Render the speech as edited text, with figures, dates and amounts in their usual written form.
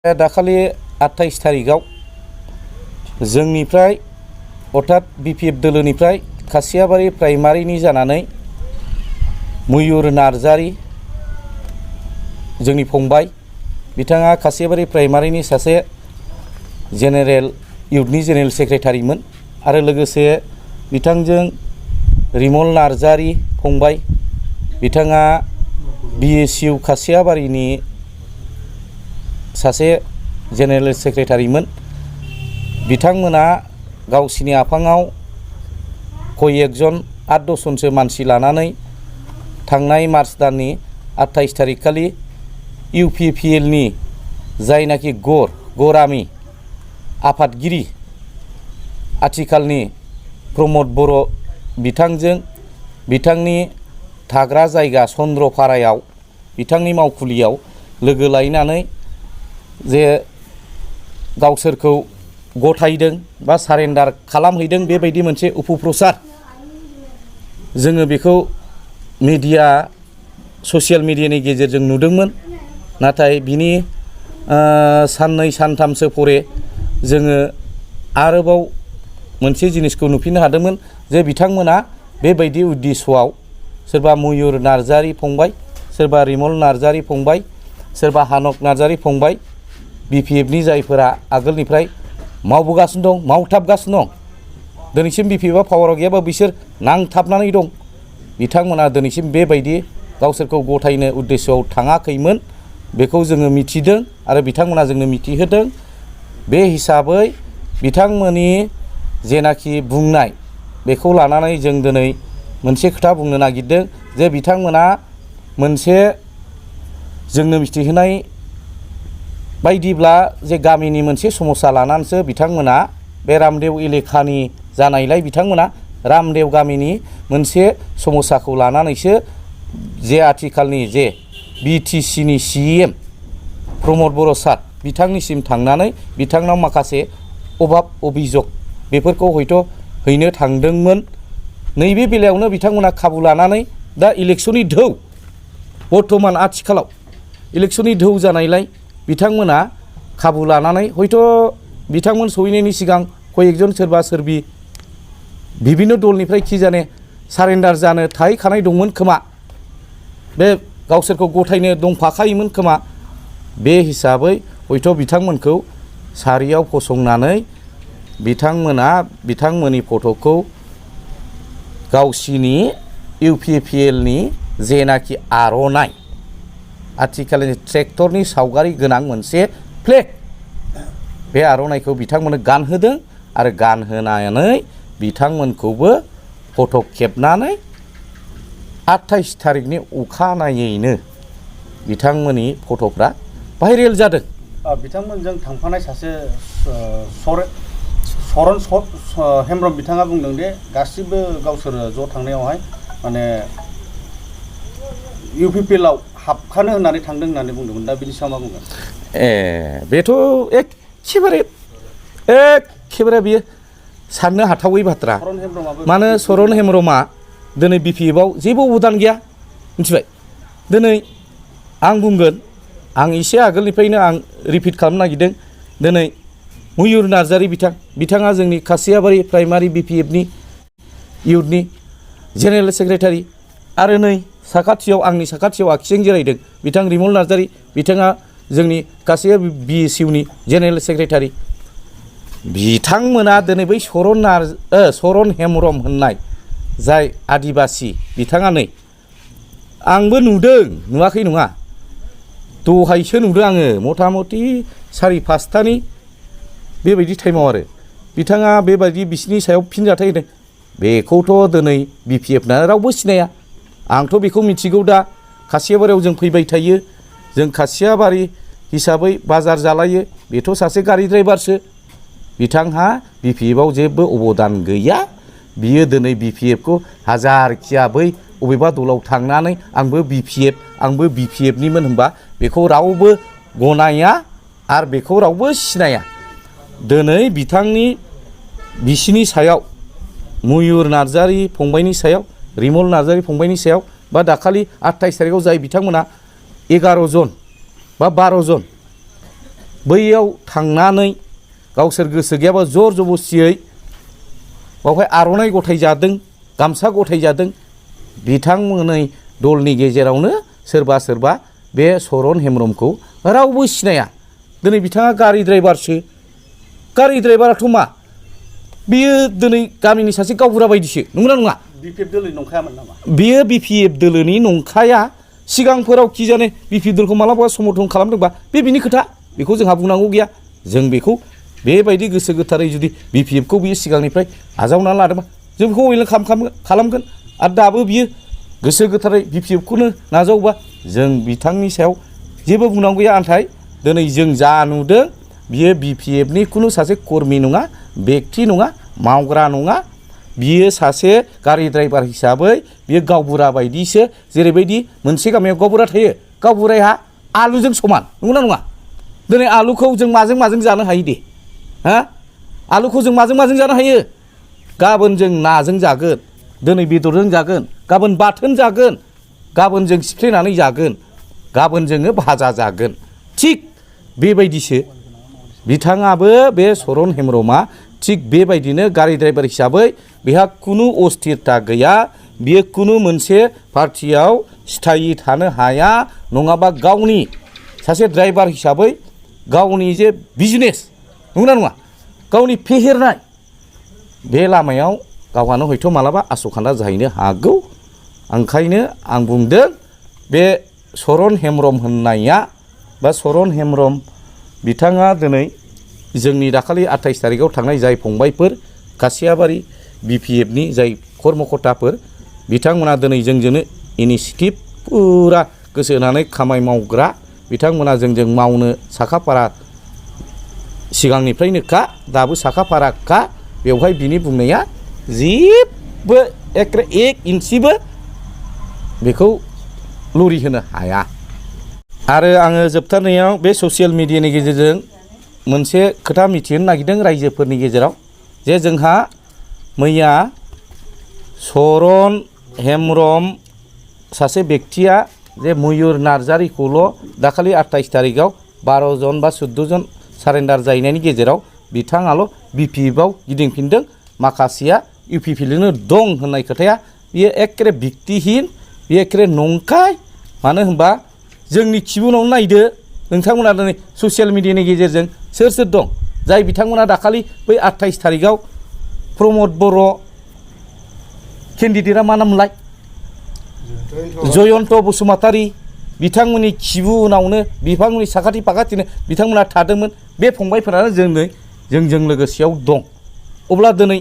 दाखालि 28 तारिखआव जोंनिफ्राय अर्थात बिपिएफ दोलोनिफ्राय खासियाबारि प्राइमारिनि जानानै मयूर नार्जारी जोंनि फंबाय बिथाङा खासियाबारि प्राइमारिनि सासे जेनेरेल इउथनि जेनेरेल सेक्रेटारिमोन आरो लोगोसे बिथांजों रिमल नार्जारी फंबाय बिथाङा बिएसइउ खासियाबारिनि सासे जेनेरेल सेक्रेटारिमोन। बिथांमोना गावसिनि आफाङाव कयेकजन 8-10 जनसो मानसि लानानै थांनाय मार्च दाननि 28 तारिख खालि इउपिपिएलनि जायनाखि गरामि आफादगिरि आथिखालनि प्रमद बर' बिथांजों बिथांनि थाग्रा जायगा चन्द्रपारायाव बिथांनि मावखुलियाव लोगो लायनानै जे गावसोरखौ गथायदों बा सारेन्डार खालामहैदों बेबायदि मोनसे उपप्रचार जोङो बेखौ मिडिया ससियेल मिडियानि गेजेरजों नुदोंमोन। नाथाय बिनि साननै सानथामसो परे जोङो आरोबाव मोनसे जिनिसखौ नुफिननो हादोंमोन जे बिथांमोना बेबायदि उद्देश्यआव सोरबा मयूर नार्जारी फंबाय, सोरबा रिमल नार्जारी फंबाय, सोरबा हानक नार्जारी फंबाय बिपिएफनि जायफोरा आगोलनिफ्राय मावबोगासिनो दं, मावथाबगासिनो दं। दिनैसिम बिपिएफआ पावाराव गैयाबा बिसोर नांथाबनानै दं। बिथांमोना दिनैसिम बेबायदि गावसोरखौ गथायनो उद्देश्यआव थाङाखैमोन बेखौ जोङो मिथिदों आरो बिथांमोना जोंनो मिथिहोदों। बे हिसाबै बिथांमोननि जेनाखि बुंनाय बेखौ लानानै जों दिनै मोनसे खोथा बुंनो नागिरदों जे बिथांमोना मोनसे जोंनो मिथिहोनाय बायदिब्ला जे गामिनि मोनसे समस्या लानानैसो बिथांमोना बे रामदेव एलेखानि जानायलाय बिथांमोना रामदेव गामिनि मोनसे समस्याखौ लानानैसो जे आथिखालनि जे बिटिसिनि सिएम प्रमद बर' सार बिथांनिसिम थांनानै बिथांनाव माखासे अभाब अभियोग बेफोरखौ हयथ' हैनो थांदोंमोन। नैबे बेलायावनो बिथांमोना खाबु लानानै दा इलेक्शननि ढौ बर्थमान आथिखालाव इलेक्शननि ढौ जानायलाय बिथांमोना खाबु लानानै हयथ' बिथांमोन सहैनायनि सिगां कयेकजन सोरबा सोरबि बिभिन्न दलनिफ्राय खि जाने सारेन्डार जानो थाहैखानाय दंमोन खोमा, बे गावसोरखौ गथायनो दंफाखायोमोन खोमा। बे हिसाबै हयथ' बिथांमोनखौ सारियाव फसंनानै बिथांमोना बिथांमोननि फट'खौ गावसिनि इउपिपिएलनि जेनाखि आर'नाइ आथिखालनि ट्रेक्टरनि सावगारि गोनां मोनसे फ्लेग बे आर'नाइखौ बिथांमोननो गानहोदों आरो गानहोनानै बिथांमोनखौबो फट' खेबनानै 28 तारिखनि अखानायैनो बिथांमोननि फट'फ्रा भाइरेल जादों। बिथांमोनजों थांफानाय सासे सरन हेम्ब्रम बिथाङा बुंदों दे गासिबो गावसोर ज' थांनायावहाय माने इउपिपिएलआव हाबखानो होननानै थांदों होननानै बुंदोंमोन। दा बिनि सायाव मा बुंगोन? बेथ' एखेबारे बियो साननो हाथावै बाथ्रा। मानो सरन हेम्ब्रमआ दिनै बिपिएफआव जेबो अबदान गैया मिथिबाय। दिनै आं बुंगोन, आं एसे आगोलनिफ्रायनो आं रिपिट खालामनो नागिरदों। दिनै मयूर नार्जारी बिथाङा जोंनि खासियाबारि प्राइमारि बिपिएफनि इउथनि जेनेरेल सेक्रेटारि आरो नै साखाथियाव आंनि साखाथियाव आखिजों जिरायदों बिथां रिमल नार्जारी बिथाङा जोंनि खासियाबारि बिएसइउनि जेनेरेल सेक्रेटारि। बिथांमोना दिनै बै सरन हेम्ब्रम होननाय जाय आदिबासि बिथाङा नै आंबो नुदों, नुवाखै नङा, दहायसो नुदों आङो मथा मथि 4-5टानि बेबायदि टाइमाव आरो बिथाङा बेबायदि बिसिनि सायाव फिनजाथाय होदों। बेखौथ' दिनै बिपिएफना रावबो सिनाया। आंथ' बेखौ मिथिगौ। दा खासियाबारियाव जों फैबाय थायो, जों खासियाबारि हिसाबै बाजार जालायो। बेथ' सासे गारि ड्राइभारसो, बिथांहा बिपिएफआव जेबो अबदान गैया। बियो दिनै बिपिएफखौ हाजारखिया बै अबेबा दलाव थांनानै आंबो बिपिएफनिमोन होनबा बेखौ रावबो गनाया आरो बेखौ रावबो सिनाया। दिनै बिसिनि सायाव मयूर नार्जारी फंबायनि सायाव, रिमल नार्जारी फंबायनि सायाव बा दाखालि 28 तारिखआव जाय बिथांमोना 11 जन बा 12 जन बैयाव थांनानै गावसोर गोसो गैयाबा जर जबस्तियै बावहाय आर'नाइ गथायजादों, गामसा गथायजादों। बिथांमोननि दलनि गेजेरावनो सोरबा सोरबा बे चरन हेम्ब्रमखौ रावबो सिनाया। दिनै बिथाङा गारि ड्राइभारसो। गारि ड्राइभाराथ' मा बियो दिनै गामिनि सासे गावबुरा बायदिसो, नंगौना नङा? बिपिएफ दोलोनि नंखायामोन नामा? बियो बिपिएफ दोलोनि नंखाया। सिगांफोराव कि जाने बिपिएफ दोलखौ मालाबा समर्थन खालामदोंबा बे बिनि खोथा, बेखौ जोंहा बुंनांगौ गैया। जों बेखौ बेबायदि गोसो गोथारै जुदि बिपिएफखौ बियो सिगांनिफ्राय आजावनानै लादोंबा जों बेखौ वेलकाम खालामगोन। आरो दाबो बियो गोसो गोथारै बिपिएफखौनो नाजावोबा जों बिथांनि सायाव जेबो बुंनांगौ गैया। नाथाय दिनै जों जा नुदों बियो बिपिएफनि खुनु सासे कर्मि नङा, बेक्ति नङा, मावग्रा नङा। बियो सासे गारि ड्राइभार हिसाबै बियो गावबुरा बायदिसो। जेरैबायदि मोनसे गामियाव गावबुरा थायो, गावबुराया आलुजों समान, नंगौना नङा? दिनै आलुखौ जों माजों जानो हायो दे? हा? आलुखौ जों माजों जानो हायो? गाबोन जों नाजों जागोन, दिनै बेदरजों जागोन, गाबोन बाथोन जागोन, गाबोन जों सिफ्लेनानै जागोन, गाबोन जोङो भाजा जागोन। थिग बेबायदिसो बिथाङाबो बे चरन हेम्ब्रमा थिग बेबायदिनो गारि ड्राइभार हिसाबै बेहा खुनु अस्थिरता गैया। बियो खुनु मोनसे पार्टियाव स्थायि थानो हाया। नङाबा गावनि सासे ड्राइभार हिसाबै गावनि जे बिजनेस, नंगौना नङा? गावनि फेहेरनाय बे लामायाव गावहानो हयथ' मालाबा आस'खान्दा जाहैनो हागौ। ओंखायनो आं बुंदों बे चरन हेम्ब्रम होननाया बा चरन हेम्ब्रम बिथाङा दिनै जोंनि दाखालि 28 थारिखआव थांनाय जाय फंबायफोर कासियाबारि बिपिएफनि जाय कर्मकर्ताफोर बिथांमोना दिनै जोंजोंनो इनिसियेटिभ पुरा गोसो होनानै खामानि मावग्रा बिथांमोना जोंजों मावनो साखाफारा सिगांनिफ्रायनोखा, दाबो साखाफाराखा। बेवहाय बिनि बुंनाया जेबो एक इन्सिबो बेखौ लरि होनो हाया। आरो आङो जोबथारनायाव बे ससियेल मिडियानि गेजेरजों मोनसे खोथा मिथिहोनो नागिरदों रायजोफोरनि गेजेराव, जे जोंहा मैया चरन हेम्ब्रम सासे बेक्तिया जे मयुर नार्जारिखौल' दाखालि 28 थारिखआव 12 जन बा 14 जन सारेन्डार जाहैनायनि गेजेराव बिथाङाल' बिपिएफआव गिदिंफिनदों, माखासेया इउपिपिएलनो दं होननाय खोथाया बियो एखेबारे भित्तिहीन, बियो एखेबारे नंखाय। मानो होनबा जोंनि खिबुनावनो नायदो नोंथांमोना दिनै ससियेल मिडियानि गेजेरजों सोर सोर दं जाय बिथांमोना दाखालि बै 28 थारिखआव प्रमद बर' केन्डिडेटआ मा नामलाय जयन्त बसुमतारी बिथांमोननि खिबु उनावनो बिथांमोननि साखाथि फाखाथिनो बिथांमोना थादोंमोन। बे फंबायफोरानो जोंजों लोगोसेयाव दं। अब्ला दिनै